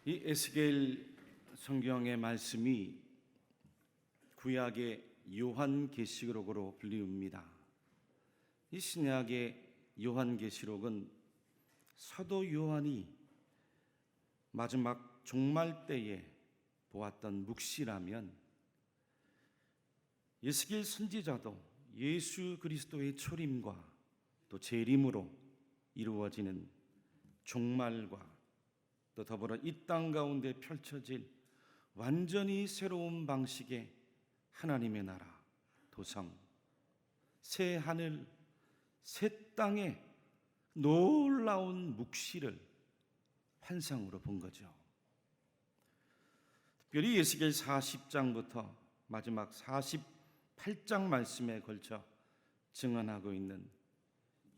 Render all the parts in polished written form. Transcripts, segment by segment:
이 에스겔 성경의 말씀이 구약의 요한계시록으로 불리웁니다. 이 신약의 요한계시록은 사도 요한이 마지막 종말 때에 보았던 묵시라면, 에스겔 선지자도 예수 그리스도의 초림과 또 재림으로 이루어지는 종말과 또 더불어 이 땅 가운데 펼쳐질 완전히 새로운 방식의 하나님의 나라, 도성, 새 하늘, 새 땅의 놀라운 묵시를 환상으로 본 거죠. 특별히 에스겔 40장부터 마지막 48장 말씀에 걸쳐 증언하고 있는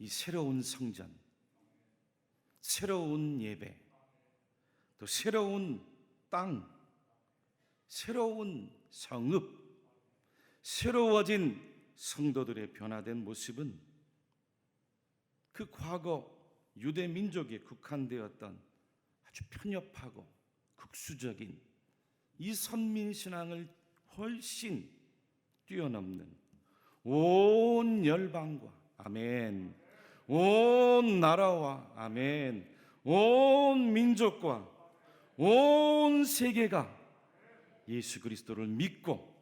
이 새로운 성전, 새로운 예배, 또 새로운 땅, 새로운 성읍, 새로워진 성도들의 변화된 모습은 그 과거 유대 민족에 국한되었던 아주 편협하고 극수적인 이 선민신앙을 훨씬 뛰어넘는 온 열방과 아멘, 온 나라와 아멘, 온 민족과 온 세계가 예수 그리스도를 믿고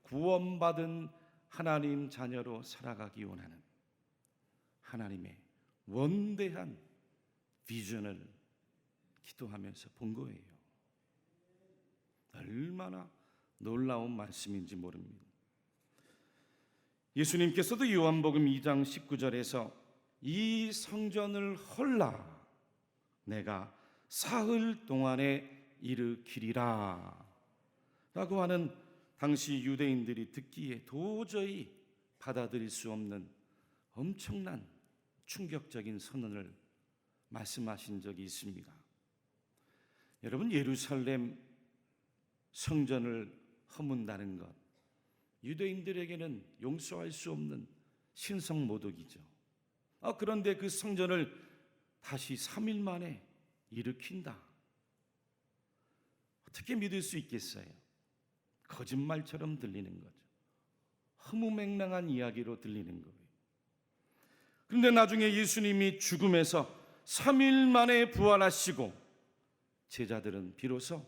구원받은 하나님 자녀로 살아가기 원하는 하나님의 원대한 비전을 기도하면서 본 거예요. 얼마나 놀라운 말씀인지 모릅니다. 예수님께서도 요한복음 2장 19절에서 이 성전을 헐라 내가 사흘 동안에 일으키리라 라고 하는 당시 유대인들이 듣기에 도저히 받아들일 수 없는 엄청난 충격적인 선언을 말씀하신 적이 있습니다. 여러분, 예루살렘 성전을 허문다는 것, 유대인들에게는 용서할 수 없는 신성모독이죠. 그런데 그 성전을 다시 3일 만에 일으킨다. 어떻게 믿을 수 있겠어요? 거짓말처럼 들리는 거죠. 허무맹랑한 이야기로 들리는 거예요. 그런데 나중에 예수님이 죽음에서 3일 만에 부활하시고 제자들은 비로소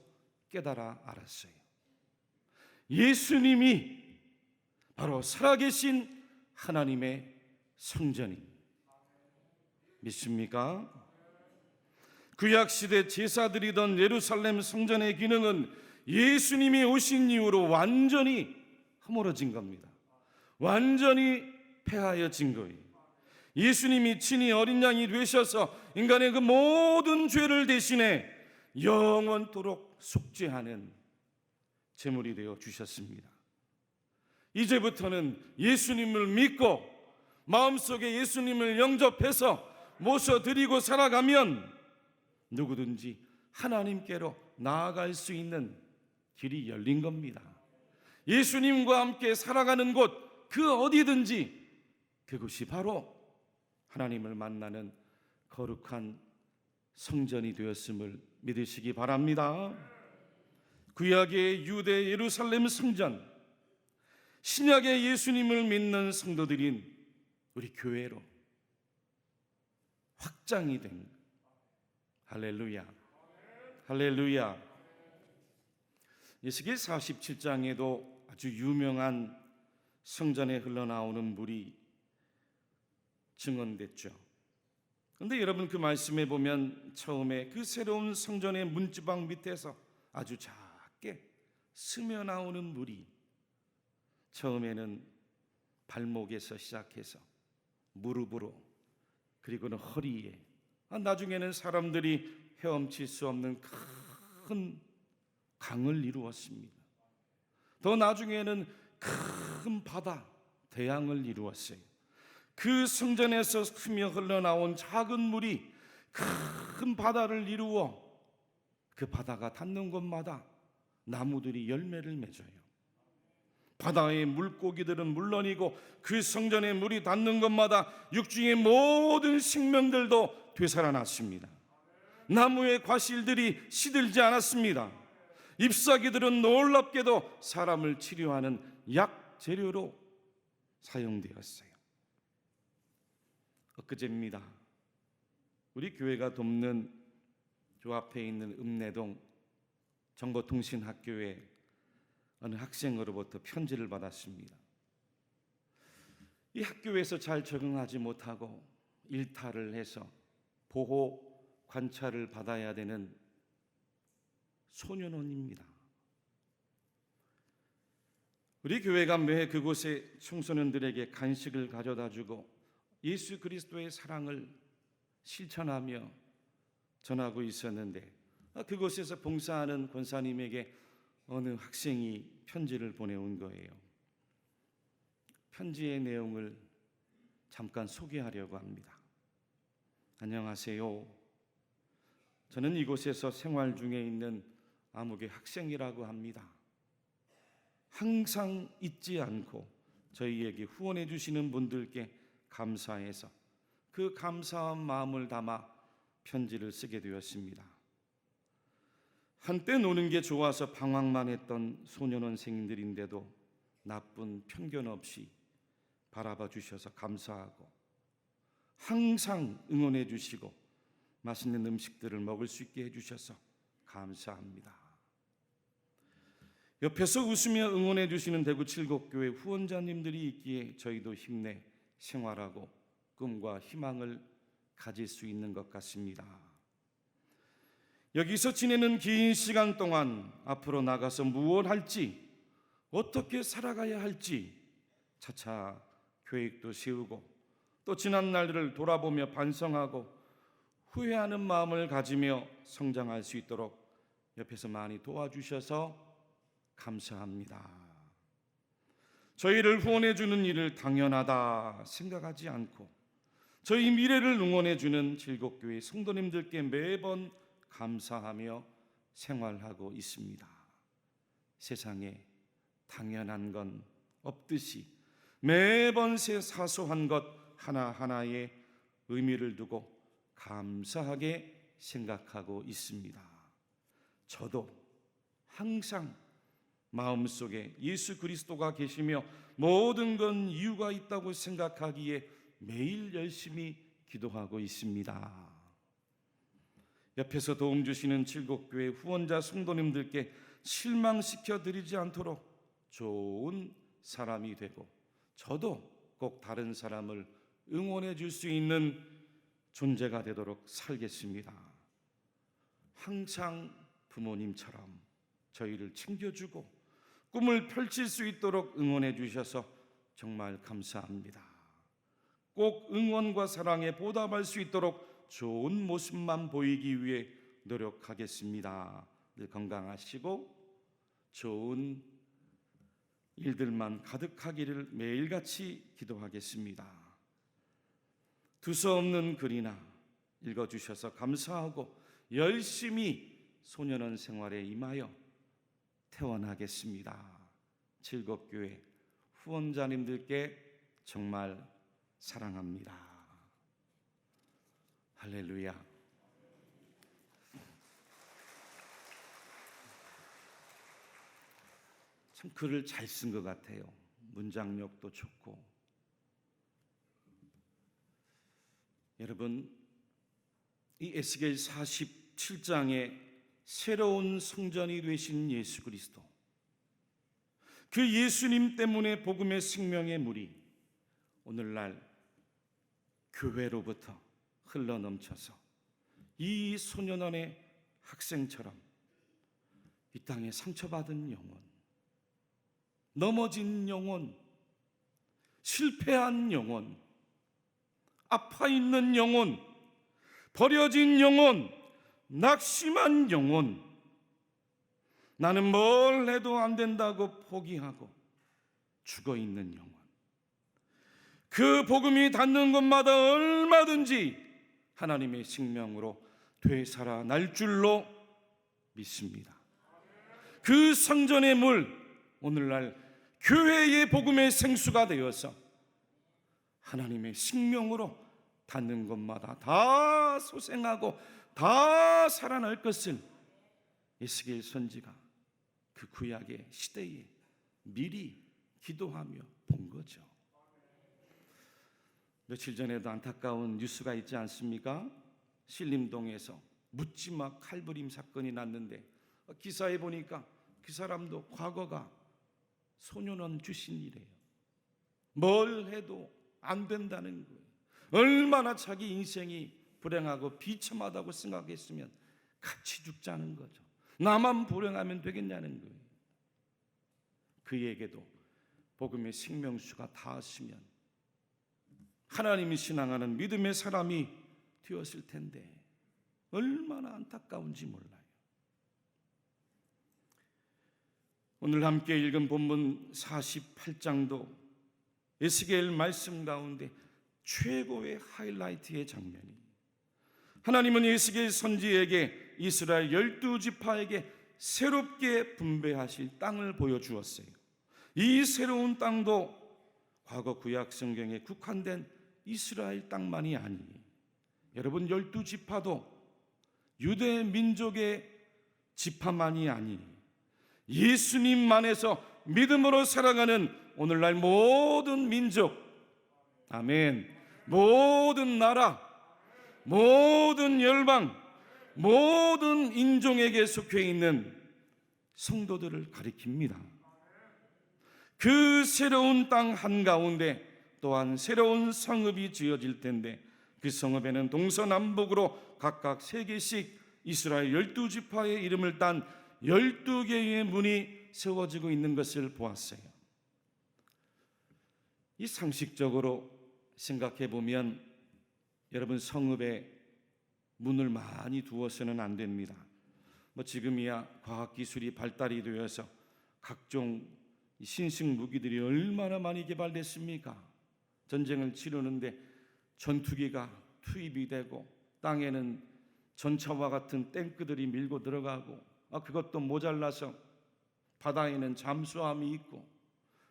깨달아 알았어요. 예수님이 바로 살아계신 하나님의 성전입니다. 믿습니까? 구약시대 제사드리던 예루살렘 성전의 기능은 예수님이 오신 이후로 완전히 허물어진 겁니다. 완전히 폐하여진 거예요. 예수님이 친히 어린 양이 되셔서 인간의 그 모든 죄를 대신해 영원토록 속죄하는 제물이 되어 주셨습니다. 이제부터는 예수님을 믿고 마음속에 예수님을 영접해서 모셔드리고 살아가면 누구든지 하나님께로 나아갈 수 있는 길이 열린 겁니다. 예수님과 함께 살아가는 곳 그 어디든지 그곳이 바로 하나님을 만나는 거룩한 성전이 되었음을 믿으시기 바랍니다. 구약의 유대 예루살렘 성전, 신약의 예수님을 믿는 성도들인 우리 교회로 확장이 된, 할렐루야, 할렐루야. 에스겔 47장에도 아주 유명한 성전에 흘러나오는 물이 증언됐죠. 그런데 여러분, 그 말씀에 보면 처음에 그 새로운 성전의 문지방 밑에서 아주 작게 스며 나오는 물이 처음에는 발목에서 시작해서 무릎으로, 그리고는 허리에, 나중에는 사람들이 헤엄칠 수 없는 큰 강을 이루었습니다. 더 나중에는 큰 바다, 대양을 이루었어요. 그 성전에서 스며 흘러나온 작은 물이 큰 바다를 이루어 그 바다가 닿는 곳마다 나무들이 열매를 맺어요. 바다의 물고기들은 물론이고 그 성전에 물이 닿는 곳마다 육중의 모든 생명들도 되살아났습니다. 나무의 과실들이 시들지 않았습니다. 잎사귀들은 놀랍게도 사람을 치료하는 약 재료로 사용되었어요. 엊그제입니다. 우리 교회가 돕는 저 앞에 있는 읍내동 정보통신학교에 어느 학생으로부터 편지를 받았습니다. 이 학교에서 잘 적응하지 못하고 일탈을 해서 보호 관찰을 받아야 되는 소년원입니다. 우리 교회가 매해 그곳에 청소년들에게 간식을 가져다 주고 예수 그리스도의 사랑을 실천하며 전하고 있었는데, 그곳에서 봉사하는 권사님에게 어느 학생이 편지를 보내온 거예요. 편지의 내용을 잠깐 소개하려고 합니다. 안녕하세요. 저는 이곳에서 생활 중에 있는 암흑의 학생이라고 합니다. 항상 잊지 않고 저희에게 후원해 주시는 분들께 감사해서 그 감사한 마음을 담아 편지를 쓰게 되었습니다. 한때 노는 게 좋아서 방황만 했던 소년원생들인데도 나쁜 편견 없이 바라봐 주셔서 감사하고 항상 응원해 주시고 맛있는 음식들을 먹을 수 있게 해주셔서 감사합니다. 옆에서 웃으며 응원해 주시는 대구 칠곡교회 후원자님들이 있기에 저희도 힘내 생활하고 꿈과 희망을 가질 수 있는 것 같습니다. 여기서 지내는 긴 시간 동안 앞으로 나가서 무엇 할지, 어떻게 살아가야 할지 차차 계획도 세우고 또 지난 날들을 돌아보며 반성하고 후회하는 마음을 가지며 성장할 수 있도록 옆에서 많이 도와주셔서 감사합니다. 저희를 후원해 주는 일을 당연하다 생각하지 않고 저희 미래를 응원해 주는 칠곡교회 성도님들께 매번 감사하며 생활하고 있습니다. 세상에 당연한 건 없듯이 매번 새 사소한 것 하나하나에 의미를 두고 감사하게 생각하고 있습니다. 저도 항상 마음속에 예수 그리스도가 계시며 모든 건 이유가 있다고 생각하기에 매일 열심히 기도하고 있습니다. 옆에서 도움 주시는 칠곡교회 후원자 성도님들께 실망시켜 드리지 않도록 좋은 사람이 되고 저도 꼭 다른 사람을 응원해 줄 수 있는 존재가 되도록 살겠습니다. 항상 부모님처럼 저희를 챙겨주고 꿈을 펼칠 수 있도록 응원해 주셔서 정말 감사합니다. 꼭 응원과 사랑에 보답할 수 있도록 좋은 모습만 보이기 위해 노력하겠습니다. 늘 건강하시고 좋은 일들만 가득하기를 매일같이 기도하겠습니다. 두서없는 글이나 읽어주셔서 감사하고 열심히 소년원 생활에 임하여 태원하겠습니다. 칠곡교회 후원자님들께 정말 사랑합니다. 할렐루야. 참 글을 잘 쓴 것 같아요. 문장력도 좋고. 여러분, 이 에스겔 47장에 새로운 성전이 되신 예수 그리스도, 그 예수님 때문에 복음의 생명의 물이 오늘날 교회로부터 흘러넘쳐서 이 소년원의 학생처럼 이 땅에 상처받은 영혼, 넘어진 영혼, 실패한 영혼, 아파 있는 영혼, 버려진 영혼, 낙심한 영혼, 나는 뭘 해도 안 된다고 포기하고 죽어 있는 영혼, 그 복음이 닿는 곳마다 얼마든지 하나님의 생명으로 되살아날 줄로 믿습니다. 그 성전의 물, 오늘날 교회의 복음의 생수가 되어서 하나님의 생명으로 닿는 곳마다 다 소생하고 다 살아날 것을 에스겔 선지가 그 구약의 시대에 미리 기도하며 본 거죠. 며칠 전에도 안타까운 뉴스가 있지 않습니까? 신림동에서 묻지마 칼부림 사건이 났는데 기사에 보니까 그 사람도 과거가 소년원 출신이래요. 뭘 해도 안 된다는 거예요. 얼마나 자기 인생이 불행하고 비참하다고 생각했으면 같이 죽자는 거죠. 나만 불행하면 되겠냐는 거예요. 그에게도 복음의 생명수가 닿았으면 하나님이 신앙하는 믿음의 사람이 되었을 텐데 얼마나 안타까운지 몰라요. 오늘 함께 읽은 본문 48장도 에스겔 말씀 가운데 최고의 하이라이트의 장면이, 하나님은 에스겔 선지에게 이스라엘 12지파에게 새롭게 분배하실 땅을 보여주었어요. 이 새로운 땅도 과거 구약 성경에 국한된 이스라엘 땅만이 아니에요. 여러분, 12지파도 유대 민족의 지파만이 아니에요. 예수님만에서 믿음으로 살아가는 오늘날 모든 민족, 아멘, 모든 나라, 모든 열방, 모든 인종에게 속해 있는 성도들을 가리킵니다. 그 새로운 땅 한가운데 또한 새로운 성읍이 지어질 텐데 그 성읍에는 동서남북으로 각각 3개씩 이스라엘 12지파의 이름을 딴 12개의 문이 세워지고 있는 것을 보았어요. 이 상식적으로 생각해 보면 여러분, 성읍에 문을 많이 두어서는 안 됩니다. 지금이야 과학기술이 발달이 되어서 각종 신식 무기들이 얼마나 많이 개발됐습니까? 전쟁을 치르는데 전투기가 투입이 되고 땅에는 전차와 같은 탱크들이 밀고 들어가고 그것도 모자라서 바다에는 잠수함이 있고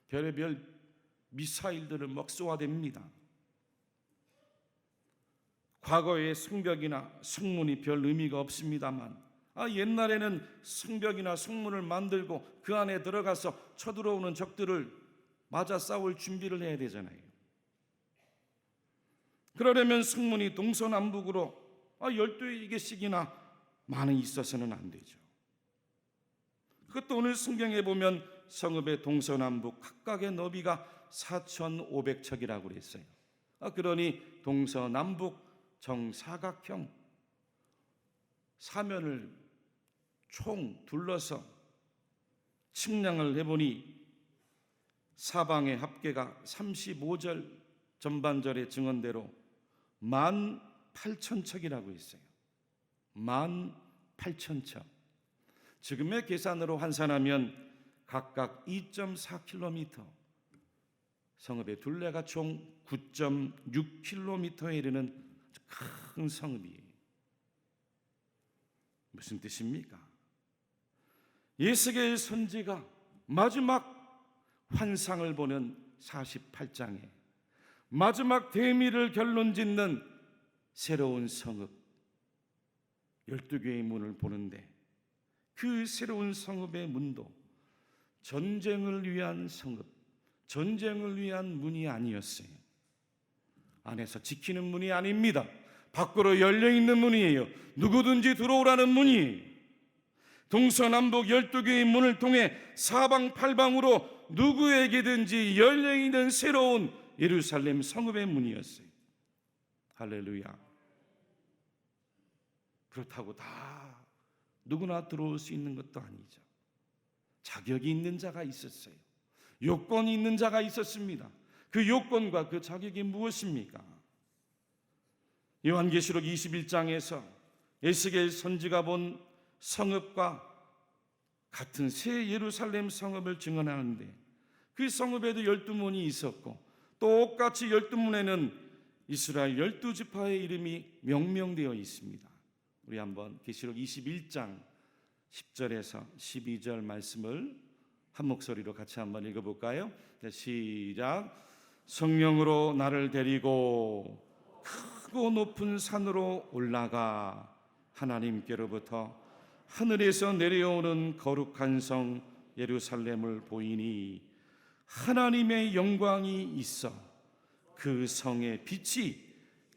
별의별 미사일들을 막 쏘아댑니다. 과거의 성벽이나 성문이 별 의미가 없습니다만 옛날에는 성벽이나 성문을 만들고 그 안에 들어가서 쳐들어오는 적들을 맞아 싸울 준비를 해야 되잖아요. 그러려면 성문이 동서남북으로 12개씩이나 많이 있어서는 안 되죠. 그것도 오늘 성경에 보면 성읍의 동서남북 각각의 너비가 4,500척이라고 그랬어요. 그러니 동서남북 정사각형 사면을 총 둘러서 측량을 해보니 사방의 합계가 35절 전반절의 증언대로 18,000척이라고 했어요. 18,000척. 지금의 계산으로 환산하면 각각 2.4km, 성읍의 둘레가 총 9.6km에 이르는 큰 성읍이에요. 무슨 뜻입니까? 에스겔 선지가 마지막 환상을 보는 48장에 마지막 대미를 결론짓는 새로운 성읍 12개의 문을 보는데 그 새로운 성읍의 문도 전쟁을 위한 성읍, 전쟁을 위한 문이 아니었어요. 안에서 지키는 문이 아닙니다. 밖으로 열려있는 문이에요. 누구든지 들어오라는 문이에요. 동서남북 12개의 문을 통해 사방팔방으로 누구에게든지 열려있는 새로운 예루살렘 성읍의 문이었어요. 할렐루야. 그렇다고 다 누구나 들어올 수 있는 것도 아니죠. 자격이 있는 자가 있었어요. 요건이 있는 자가 있었습니다. 그 요건과 그 자격이 무엇입니까? 요한계시록 21장에서 에스겔 선지가 본 성읍과 같은 새 예루살렘 성읍을 증언하는데 그 성읍에도 12문이 있었고 똑같이 12문에는 이스라엘 12지파의 이름이 명명되어 있습니다. 우리 한번 계시록 21장 10절에서 12절 말씀을 한 목소리로 같이 한번 읽어볼까요? 시작. 성령으로 나를 데리고 크고 높은 산으로 올라가 하나님께로부터 하늘에서 내려오는 거룩한 성 예루살렘을 보이니 하나님의 영광이 있어 그 성의 빛이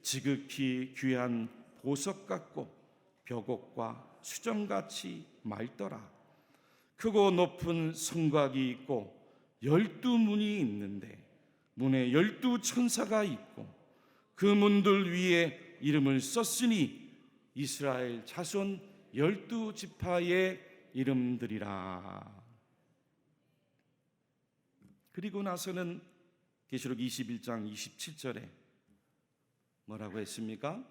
지극히 귀한 보석 같고 벽옥과 수정같이 맑더라. 크고 높은 성곽이 있고 12문이 있는데 문에 12천사가 있고 그 문들 위에 이름을 썼으니 이스라엘 자손 12지파의 이름들이라. 그리고 나서는 계시록 21장 27절에 뭐라고 했습니까?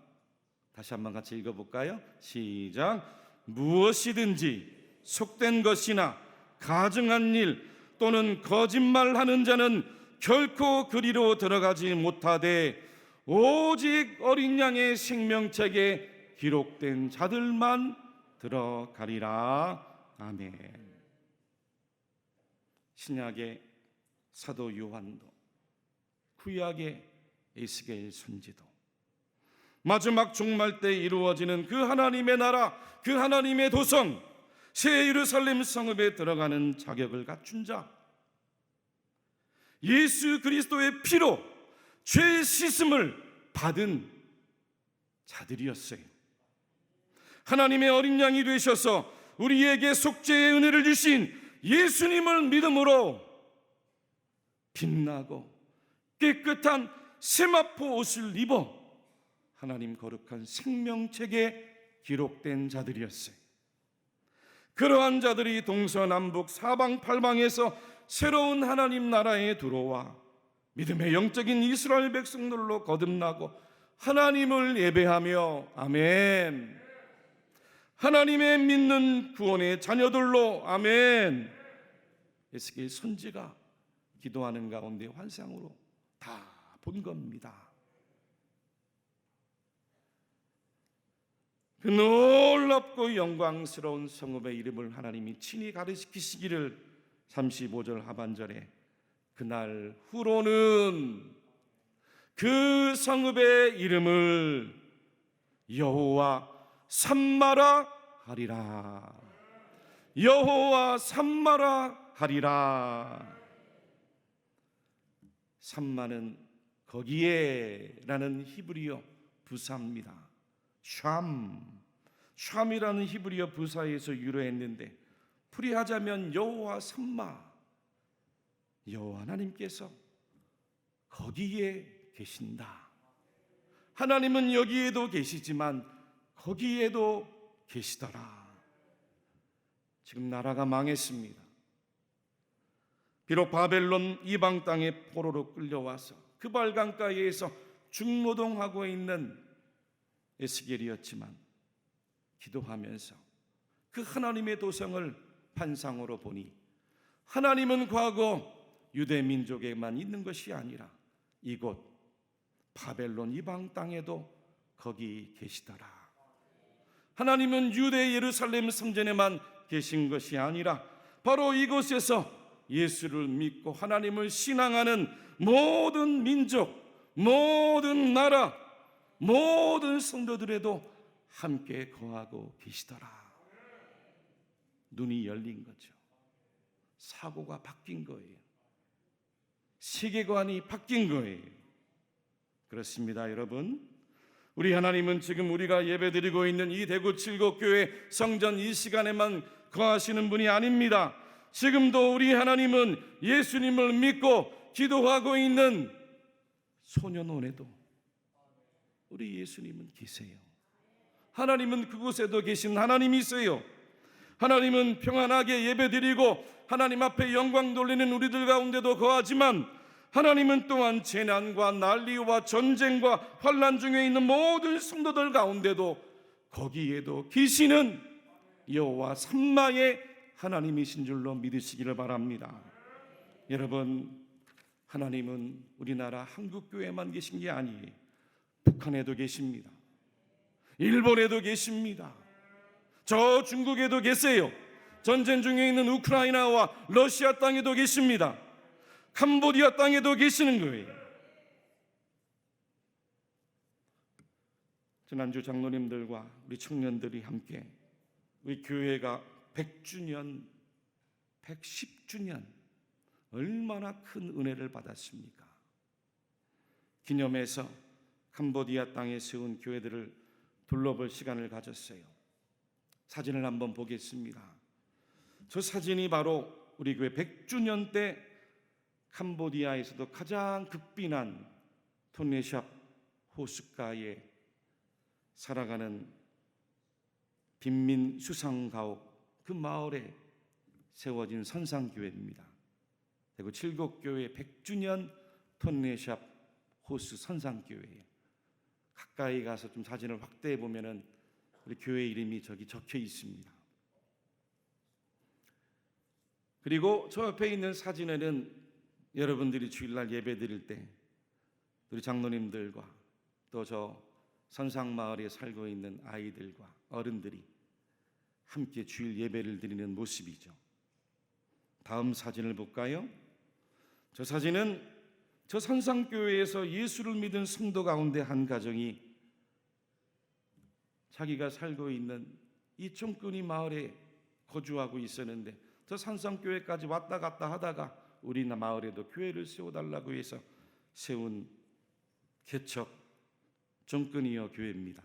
다시 한번 같이 읽어볼까요? 시작. 무엇이든지 속된 것이나 가증한 일 또는 거짓말하는 자는 결코 그리로 들어가지 못하되 오직 어린 양의 생명책에 기록된 자들만 들어가리라. 아멘. 신약의 사도 요한도 구약의 에스겔 선지도 마지막 종말 때 이루어지는 그 하나님의 나라, 그 하나님의 도성 새 예루살렘 성읍에 들어가는 자격을 갖춘 자, 예수 그리스도의 피로 죄 씻음을 받은 자들이었어요. 하나님의 어린 양이 되셔서 우리에게 속죄의 은혜를 주신 예수님을 믿음으로 빛나고 깨끗한 세마포 옷을 입어 하나님 거룩한 생명책에 기록된 자들이었어요. 그러한 자들이 동서남북 사방팔방에서 새로운 하나님 나라에 들어와 믿음의 영적인 이스라엘 백성들로 거듭나고 하나님을 예배하며 아멘, 하나님의 믿는 구원의 자녀들로 아멘. 에스겔 선지가 기도하는 가운데 환상으로 다 본 겁니다. 그 놀랍고 영광스러운 성읍의 이름을 하나님이 친히 가르치시기를 35절 하반절에 그날 후로는 그 성읍의 이름을 여호와 삼마라 하리라. 여호와 삼마라 하리라. 삼마는 거기에 라는 히브리어 부사입니다. 샴이라는 히브리어 부사에서 유래했는데 풀이하자면 여호와 삼마, 여호와 하나님께서 거기에 계신다. 하나님은 여기에도 계시지만 거기에도 계시더라. 지금 나라가 망했습니다. 비록 바벨론 이방 땅에 포로로 끌려와서 그 발강가에서 중노동하고 있는 에스겔이었지만 기도하면서 그 하나님의 도성을 환상으로 보니 하나님은 과거 유대 민족에만 있는 것이 아니라 이곳 바벨론 이방 땅에도 거기 계시더라. 하나님은 유대 예루살렘 성전에만 계신 것이 아니라 바로 이곳에서 예수를 믿고 하나님을 신앙하는 모든 민족, 모든 나라, 모든 성도들에도 함께 거하고 계시더라. 눈이 열린 거죠. 사고가 바뀐 거예요. 세계관이 바뀐 거예요. 그렇습니다, 여러분. 우리 하나님은 지금 우리가 예배드리고 있는 이 대구 칠곡교회 성전 이 시간에만 거하시는 분이 아닙니다. 지금도 우리 하나님은 예수님을 믿고 기도하고 있는 소년원에도 우리 예수님은 계세요. 하나님은 그곳에도 계신 하나님이세요. 하나님은 평안하게 예배드리고 하나님 앞에 영광 돌리는 우리들 가운데도 거하지만 하나님은 또한 재난과 난리와 전쟁과 환난 중에 있는 모든 성도들 가운데도 거기에도 계시는 여호와 삼마의 하나님이신 줄로 믿으시기를 바랍니다. 여러분, 하나님은 우리나라 한국교회만 계신 게 아니에요. 북한에도 계십니다. 일본에도 계십니다. 저 중국에도 계세요. 전쟁 중에 있는 우크라이나와 러시아 땅에도 계십니다. 캄보디아 땅에도 계시는 거예요. 지난주 장로님들과 우리 청년들이 함께 우리 교회가 100주년, 110주년 얼마나 큰 은혜를 받았습니까? 기념해서 캄보디아 땅에 세운 교회들을 둘러볼 시간을 가졌어요. 사진을 한번 보겠습니다. 저 사진이 바로 우리 교회 100주년 때 캄보디아에서도 가장 극빈한 톤레샵 호숫가에 살아가는 빈민 수상가옥 그 마을에 세워진 선상교회입니다. 대구 칠곡교회 100주년 톤레샵 호수 선상교회예요. 가까이 가서 좀 사진을 확대해 보면은 우리 교회 이름이 저기 적혀 있습니다. 그리고 저 옆에 있는 사진에는 여러분들이 주일날 예배 드릴 때 우리 장로님들과 또 저 선상마을에 살고 있는 아이들과 어른들이 함께 주일 예배를 드리는 모습이죠. 다음 사진을 볼까요? 저 사진은 저 선상교회에서 예수를 믿은 성도 가운데 한 가정이 자기가 살고 있는 이 쫑끈이 마을에 거주하고 있었는데 저 선상교회까지 왔다 갔다 하다가 우리 마을에도 교회를 세워달라고 해서 세운 개척 쫑끈이여 교회입니다.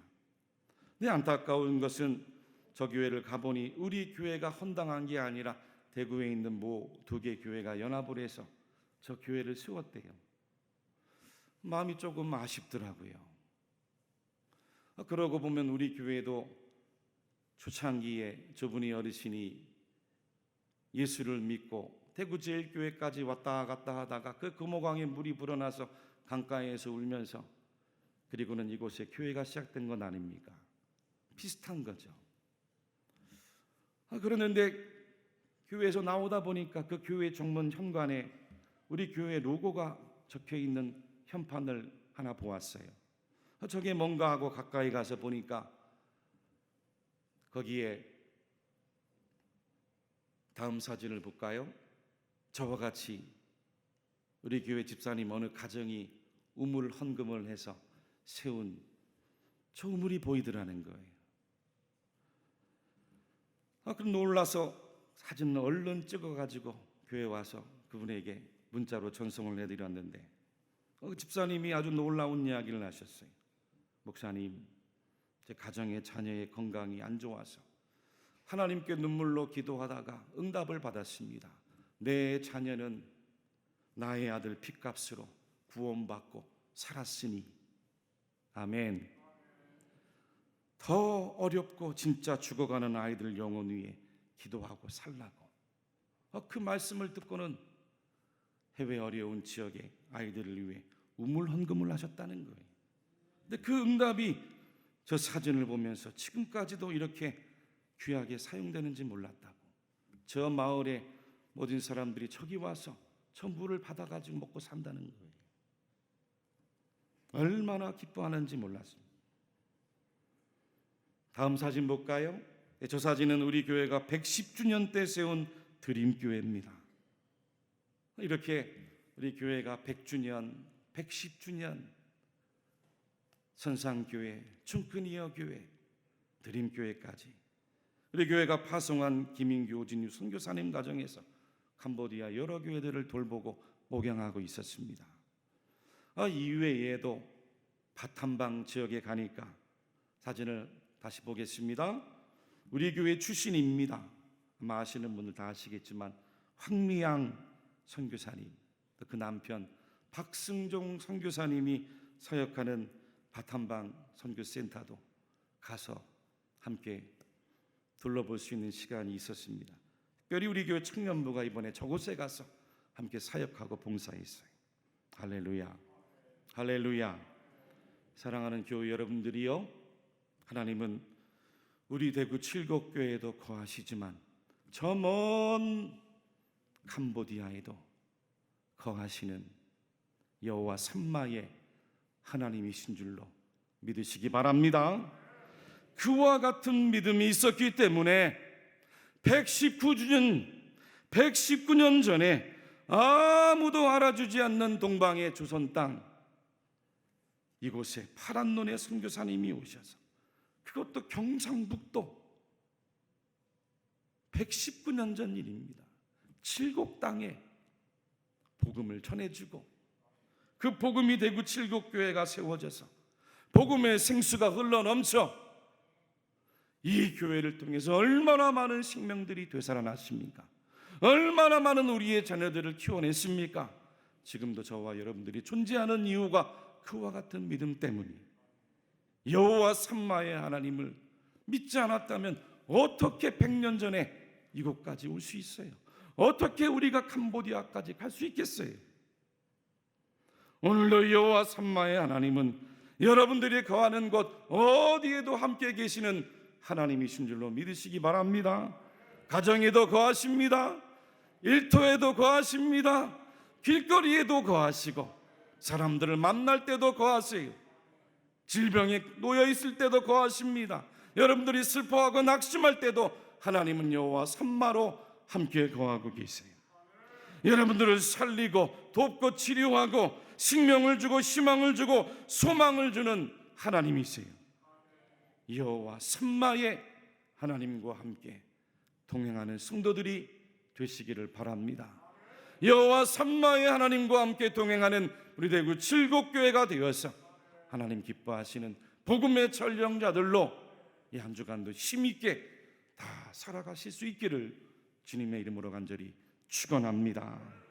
근데 안타까운 것은 저 교회를 가보니 우리 교회가 헌당한 게 아니라 대구에 있는 모 두 개 교회가 연합을 해서 저 교회를 세웠대요. 마음이 조금 아쉽더라고요. 그러고 보면 우리 교회도 초창기에 저분이 어르신이 예수를 믿고 대구 제일교회까지 왔다 갔다 하다가 그 금호강에 물이 불어나서 강가에서 울면서 그리고는 이곳에 교회가 시작된 건 아닙니까? 비슷한 거죠. 그러는데 교회에서 나오다 보니까 그 교회 정문 현관에 우리 교회 로고가 적혀 있는 현판을 하나 보았어요. 저게 뭔가 하고 가까이 가서 보니까 거기에 다음 사진을 볼까요? 저와 같이 우리 교회 집사님 어느 가정이 우물 헌금을 해서 세운 저 우물이 보이더라는 거예요. 그럼 놀라서 사진을 얼른 찍어가지고 교회 와서 그분에게 문자로 전송을 해드렸는데 집사님이 아주 놀라운 이야기를 하셨어요. 목사님, 제 가정의 자녀의 건강이 안 좋아서 하나님께 눈물로 기도하다가 응답을 받았습니다. 내 자녀는 나의 아들 핏값으로 구원받고 살았으니 아멘. 더 어렵고 진짜 죽어가는 아이들 영혼 위에 기도하고 살라고. 그 말씀을 듣고는 해외 어려운 지역의 아이들을 위해 우물 헌금을 하셨다는 거예요. 근데 그 응답이 저 사진을 보면서 지금까지도 이렇게 귀하게 사용되는지 몰랐다고. 저 마을에 모든 사람들이 저기 와서 저 물을 받아가지고 먹고 산다는 거예요. 얼마나 기뻐하는지 몰랐습니다. 다음 사진 볼까요? 저 사진은 우리 교회가 110주년 때 세운 드림교회입니다. 이렇게 우리 교회가 100주년, 110주년 선상교회, 충큰이여 교회, 드림교회까지 우리 교회가 파송한 김인규, 오진유 선교사님 가정에서 캄보디아 여러 교회들을 돌보고 목양하고 있었습니다. 이외에도 바탐방 지역에 가니까 사진을 다시 보겠습니다. 우리 교회 출신입니다. 아마 아시는 분들 다 아시겠지만 황미양 선교사님, 또 그 남편 박승종 선교사님이 사역하는 바탐방 선교센터도 가서 함께 둘러볼 수 있는 시간이 있었습니다. 특별히 우리 교회 청년부가 이번에 저곳에 가서 함께 사역하고 봉사했어요. 할렐루야, 할렐루야. 사랑하는 교회 여러분들이요, 하나님은 우리 대구 칠곡교회에도 거하시지만 저 먼 캄보디아에도 거하시는 여호와 삼마의 하나님이신 줄로 믿으시기 바랍니다. 그와 같은 믿음이 있었기 때문에 119년 전에 아무도 알아주지 않는 동방의 조선 땅, 이곳에 파란 눈의 선교사님이 오셔서, 그것도 경상북도 119년 전 일입니다. 칠곡 땅에 복음을 전해주고, 그 복음이 대구 칠곡교회가 세워져서 복음의 생수가 흘러넘쳐 이 교회를 통해서 얼마나 많은 생명들이 되살아났습니까? 얼마나 많은 우리의 자녀들을 키워냈습니까? 지금도 저와 여러분들이 존재하는 이유가 그와 같은 믿음 때문이에요. 여호와 삼마의 하나님을 믿지 않았다면 어떻게 100년 전에 이곳까지 올 수 있어요? 어떻게 우리가 캄보디아까지 갈 수 있겠어요? 오늘도 여호와 삼마의 하나님은 여러분들이 거하는 곳 어디에도 함께 계시는 하나님이신 줄로 믿으시기 바랍니다. 가정에도 거하십니다. 일터에도 거하십니다. 길거리에도 거하시고, 사람들을 만날 때도 거하세요. 질병에 놓여 있을 때도 거하십니다. 여러분들이 슬퍼하고 낙심할 때도 하나님은 여호와 삼마로 함께 거하고 계세요. 여러분들을 살리고 돕고 치료하고 생명을 주고 희망을 주고 소망을 주는 하나님이세요. 여호와 삼마의 하나님과 함께 동행하는 성도들이 되시기를 바랍니다. 여호와 삼마의 하나님과 함께 동행하는 우리 대구 칠곡교회가 되어서 하나님 기뻐하시는 복음의 전령자들로 이 한 주간도 힘있게 다 살아가실 수 있기를 주님의 이름으로 간절히 축원합니다.